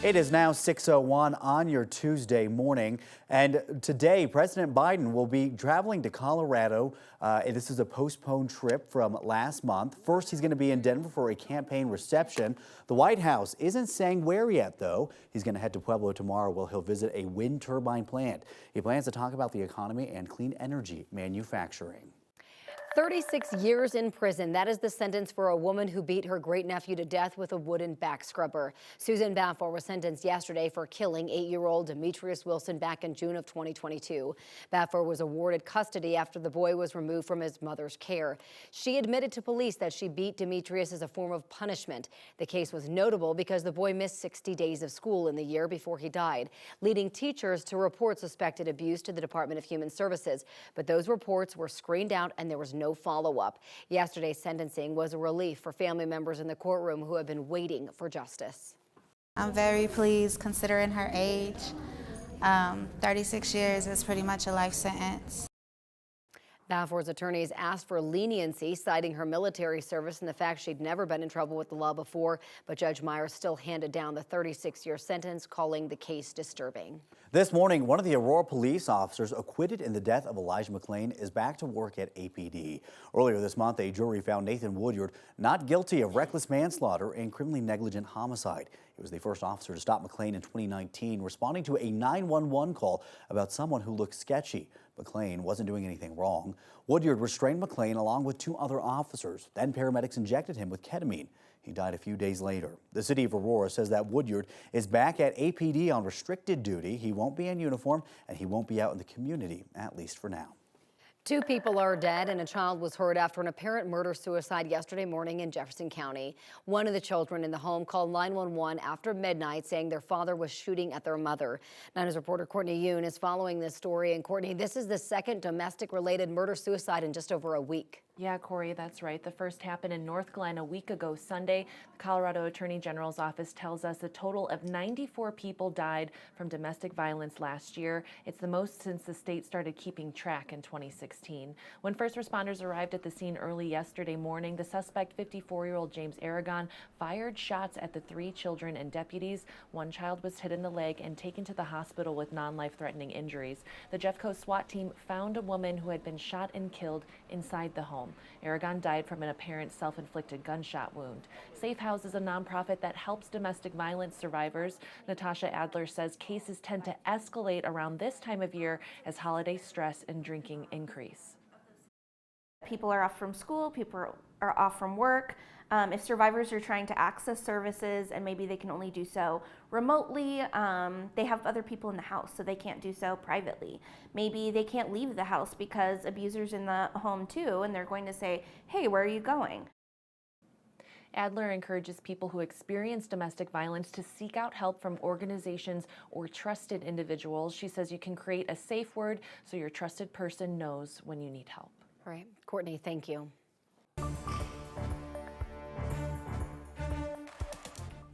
It is now 6:01 on your Tuesday morning, and today President Biden will be traveling to Colorado. This is a postponed trip from last month. First, he's going to be in Denver for a campaign reception. The White House isn't saying where yet, though. He's going to head to Pueblo tomorrow, where he'll visit a wind turbine plant. He plans to talk about the economy and clean energy manufacturing. 36 years in prison. That is the sentence for a woman who beat her great-nephew to death with a wooden back scrubber. Susan Balfour was sentenced yesterday for killing 8-year-old Demetrius Wilson back in June of 2022. Balfour was awarded custody after the boy was removed from his mother's care. She admitted to police that she beat Demetrius as a form of punishment. The case was notable because the boy missed 60 days of school in the year before he died, leading teachers to report suspected abuse to the Department of Human Services. But those reports were screened out and there was no follow-up. Yesterday's sentencing was a relief for family members in the courtroom who have been waiting for justice. I'm very pleased considering her age. 36 years is pretty much a life sentence. Balfour's attorneys asked for leniency, citing her military service and the fact she'd never been in trouble with the law before, but Judge Myers still handed down the 36-year sentence, calling the case disturbing. This morning, one of the Aurora police officers acquitted in the death of Elijah McClain is back to work at APD. Earlier this month, a jury found Nathan Woodyard not guilty of reckless manslaughter and criminally negligent homicide. He was the first officer to stop McClain in 2019, responding to a 911 call about someone who looked sketchy. McClain wasn't doing anything wrong. Woodyard restrained McClain along with 2 other officers. Then paramedics injected him with ketamine. He died a few days later. The city of Aurora says that Woodyard is back at APD on restricted duty. He won't be in uniform and he won't be out in the community, at least for now. 2 people are dead and a child was hurt after an apparent murder-suicide yesterday morning in Jefferson County. One of the children in the home called 911 after midnight, saying their father was shooting at their mother. 9 News reporter Courtney Yoon is following this story. And Courtney, this is the second domestic-related murder-suicide in just over a week. Yeah, Corey, that's right. The first happened in North Glen a week ago Sunday. The Colorado Attorney General's office tells us a total of 94 people died from domestic violence last year. It's the most since the state started keeping track in 2016. When first responders arrived at the scene early yesterday morning, the suspect, 54-year-old James Aragon, fired shots at the 3 children and deputies. One child was hit in the leg and taken to the hospital with non-life-threatening injuries. The Jeffco SWAT team found a woman who had been shot and killed inside the home. Aragon died from an apparent self-inflicted gunshot wound. Safe House is a nonprofit that helps domestic violence survivors. Natasha Adler says cases tend to escalate around this time of year as holiday stress and drinking increase. People are off from school, people are off from work. If survivors are trying to access services and maybe they can only do so remotely, they have other people in the house, so they can't do so privately. Maybe they can't leave the house because abusers in the home too, and they're going to say, hey, where are you going? Adler encourages people who experience domestic violence to seek out help from organizations or trusted individuals. She says you can create a safe word so your trusted person knows when you need help. All right, Courtney, thank you.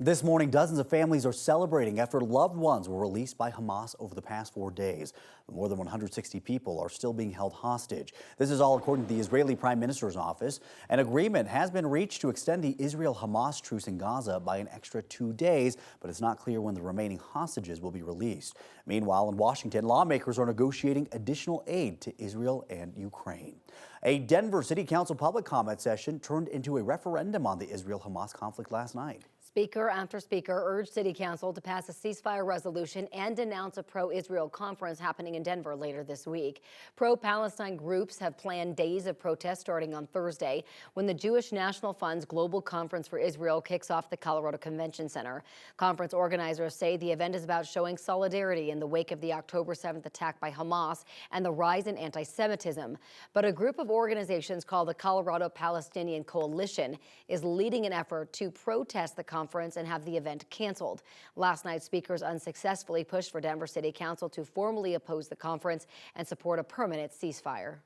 This morning, dozens of families are celebrating after loved ones were released by Hamas over the past 4 days. More than 160 people are still being held hostage. This is all according to the Israeli Prime Minister's office. An agreement has been reached to extend the Israel-Hamas truce in Gaza by an extra 2 days, but it's not clear when the remaining hostages will be released. Meanwhile, in Washington, lawmakers are negotiating additional aid to Israel and Ukraine. A Denver City Council public comment session turned into a referendum on the Israel-Hamas conflict last night. Speaker after speaker urged City Council to pass a ceasefire resolution and denounce a pro-Israel conference happening in Denver later this week. Pro-Palestine groups have planned days of protest starting on Thursday when the Jewish National Fund's Global Conference for Israel kicks off the Colorado Convention Center. Conference organizers say the event is about showing solidarity in the wake of the October 7th attack by Hamas and the rise in anti-Semitism. But a group of organizations called the Colorado Palestinian Coalition is leading an effort to protest the conference and have the event canceled. Last night, speakers unsuccessfully pushed for Denver City Council to formally oppose the conference and support a permanent ceasefire.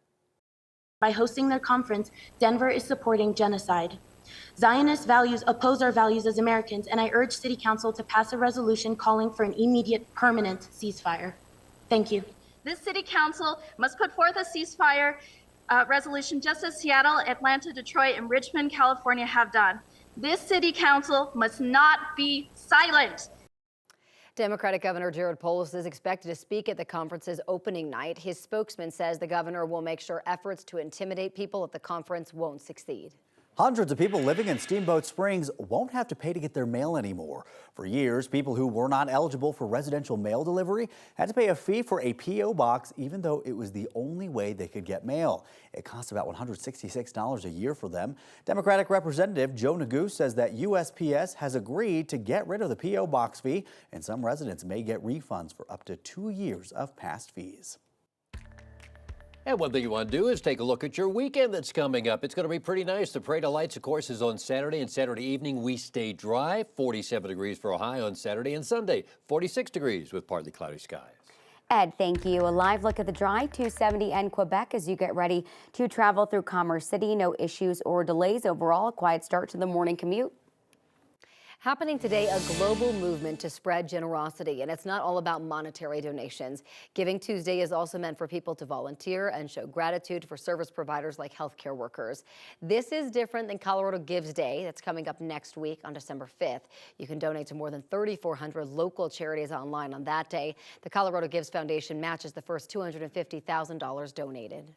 By hosting their conference, Denver is supporting genocide. Zionist values oppose our values as Americans, and I urge City Council to pass a resolution calling for an immediate, permanent ceasefire. Thank you. This City Council must put forth a ceasefire resolution just as Seattle, Atlanta, Detroit, and Richmond, California have done. This City Council must not be silent. Democratic Governor Jared Polis is expected to speak at the conference's opening night. His spokesman says the governor will make sure efforts to intimidate people at the conference won't succeed. Hundreds of people living in Steamboat Springs won't have to pay to get their mail anymore. For years, people who were not eligible for residential mail delivery had to pay a fee for a P.O. box, even though it was the only way they could get mail. It costs about $166 a year for them. Democratic Representative Joe Neguse says that USPS has agreed to get rid of the P.O. box fee, and some residents may get refunds for up to 2 years of past fees. And one thing you want to do is take a look at your weekend that's coming up. It's going to be pretty nice. The Parade of Lights, of course, is on Saturday, and Saturday evening we stay dry. 47 degrees for a high on Saturday, and Sunday 46 degrees with partly cloudy skies. Ed, thank you. A live look at the dry 270 and Quebec as you get ready to travel through Commerce City. No issues or delays overall. A quiet start to the morning commute. Happening today, a global movement to spread generosity, and it's not all about monetary donations. Giving Tuesday is also meant for people to volunteer and show gratitude for service providers like healthcare workers. This is different than Colorado Gives Day that's coming up next week on December 5th. You can donate to more than 3,400 local charities online on that day. The Colorado Gives Foundation matches the first $250,000 donated.